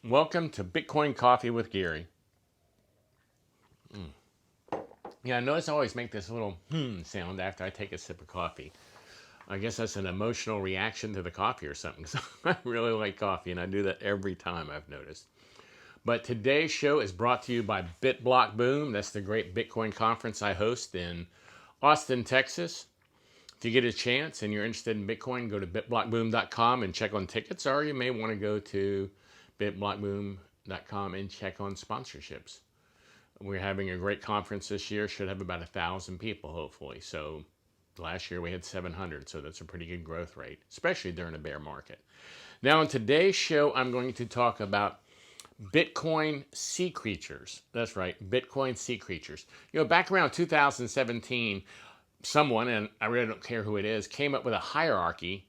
Welcome to Bitcoin Coffee with Gary. Yeah, I notice I always make this little sound after I take a sip of coffee. I guess that's an emotional reaction to the coffee or something. So I really like coffee, and I do that every time, I've noticed. But today's show is brought to you by BitBlockBoom. That's the great Bitcoin conference I host in Austin, Texas. If you get a chance and you're interested in Bitcoin, go to BitBlockBoom.com and check on tickets, or you may want to go to BitBlockBoom.com and check on sponsorships. We're having a great conference this year. Should have about 1,000 people, hopefully. So last year we had 700, so that's a pretty good growth rate, especially during a bear market. Now, in today's show, I'm going to talk about Bitcoin sea creatures. That's right, Bitcoin sea creatures. You know, back around 2017, someone, and I really don't care who it is, came up with a hierarchy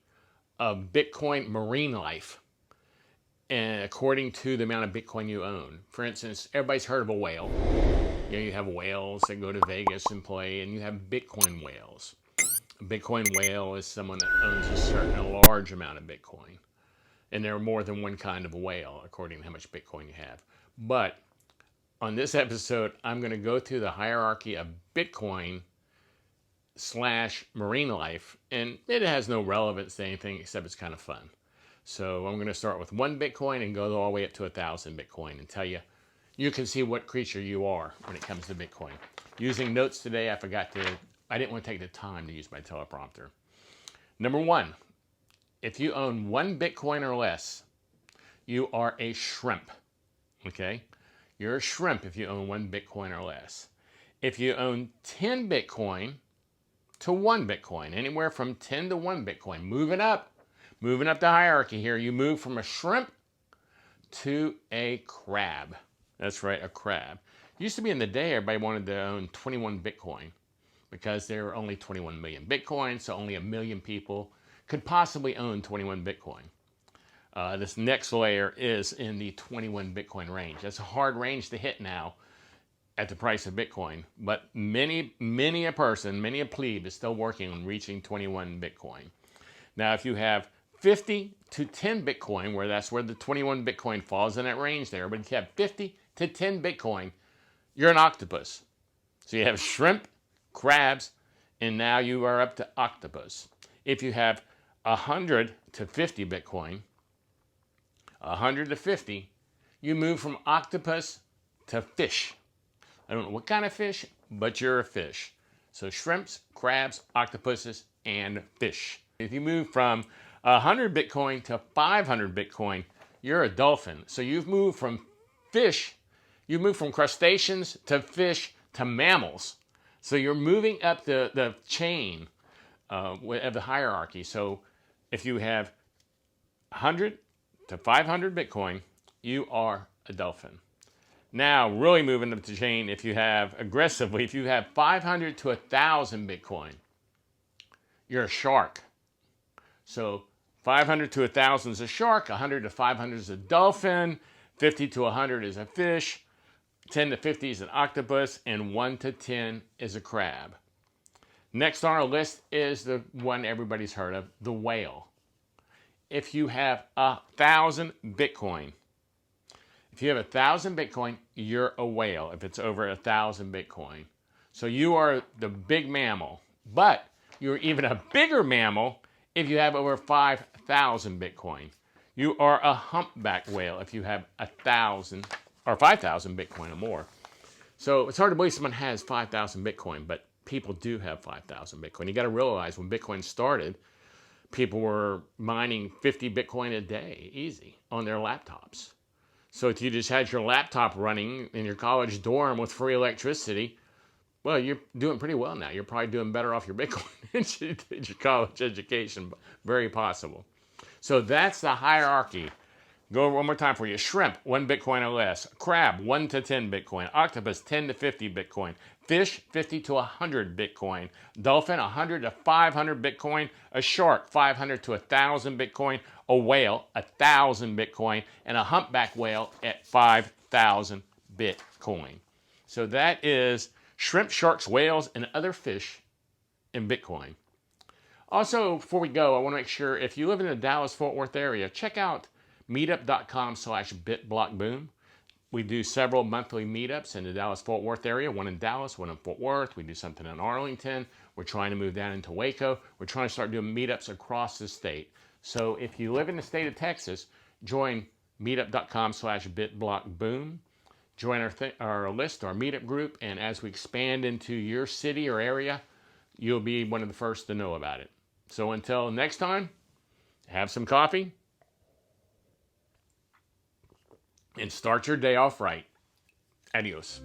of Bitcoin marine life, and according to the amount of Bitcoin you own. For instance, everybody's heard of a whale. You know, you have whales that go to Vegas and play, and you have Bitcoin whales. A Bitcoin whale is someone that owns a large amount of Bitcoin. And there are more than one kind of whale, according to how much Bitcoin you have. But on this episode, I'm going to go through the hierarchy of Bitcoin / marine life, and it has no relevance to anything except it's kind of fun. So I'm going to start with 1 Bitcoin and go all the way up to 1,000 Bitcoin and tell you, you can see what creature you are when it comes to Bitcoin. Using notes today, I didn't want to take the time to use my teleprompter. Number 1, if you own 1 Bitcoin or less, you are a shrimp, okay? You're a shrimp if you own 1 Bitcoin or less. If you own 10 Bitcoin to 1 Bitcoin, anywhere from 10 to 1 Bitcoin, moving up the hierarchy here, you move from a shrimp to a crab. That's right, a crab. Used to be in the day, everybody wanted to own 21 Bitcoin because there were only 21 million Bitcoin, so only 1 million people could possibly own 21 Bitcoin. This next layer is in the 21 Bitcoin range. That's a hard range to hit now at the price of Bitcoin, but many a plebe is still working on reaching 21 Bitcoin. Now, if you have 50 to 10 Bitcoin, that's where the 21 Bitcoin falls in that range there. But if you have 50 to 10 Bitcoin, you're an octopus. So you have shrimp, crabs, and now you are up to octopus. If you have 100 to 50 Bitcoin, 100 to 50, you move from octopus to fish. I don't know what kind of fish, but you're a fish. So shrimps, crabs, octopuses, and fish. If you move from 100 Bitcoin to 500 Bitcoin, you're a dolphin. So you've moved from fish, you move from crustaceans to fish to mammals. So you're moving up the chain of the hierarchy. So if you have 100 to 500 Bitcoin, you are a dolphin. Now, really moving up the chain, if you have 500 to 1,000 Bitcoin, you're a shark. So 500 to 1,000 is a shark, 100 to 500 is a dolphin, 50 to 100 is a fish, 10 to 50 is an octopus, and 1 to 10 is a crab. Next on our list is the one everybody's heard of, the whale. If you have 1,000 Bitcoin, you're a whale if it's over 1,000 Bitcoin. So you are the big mammal, but you're even a bigger mammal if you have over 5,000 Bitcoin. You are a humpback whale if you have 1,000 or 5,000 Bitcoin or more. So it's hard to believe someone has 5,000 Bitcoin, but people do have 5,000 Bitcoin. You got to realize when Bitcoin started, people were mining 50 Bitcoin a day, easy, on their laptops. So if you just had your laptop running in your college dorm with free electricity, well, you're doing pretty well now. You're probably doing better off your Bitcoin than you did your college education. Very possible. So that's the hierarchy. Go over one more time for you. Shrimp, 1 Bitcoin or less. Crab, 1 to 10 Bitcoin. Octopus, 10 to 50 Bitcoin. Fish, 50 to 100 Bitcoin. Dolphin, 100 to 500 Bitcoin. A shark, 500 to 1,000 Bitcoin. A whale, 1,000 Bitcoin. And a humpback whale at 5,000 Bitcoin. So that is shrimp, sharks, whales, and other fish in Bitcoin. Also, before we go, I want to make sure if you live in the Dallas-Fort Worth area, check out meetup.com/BitBlockBoom. We do several monthly meetups in the Dallas-Fort Worth area, one in Dallas, one in Fort Worth. We do something in Arlington. We're trying to move that into Waco. We're trying to start doing meetups across the state. So if you live in the state of Texas, join meetup.com/BitBlockBoom. Join our list, our meetup group, and as we expand into your city or area, you'll be one of the first to know about it. So until next time, have some coffee and start your day off right. Adios.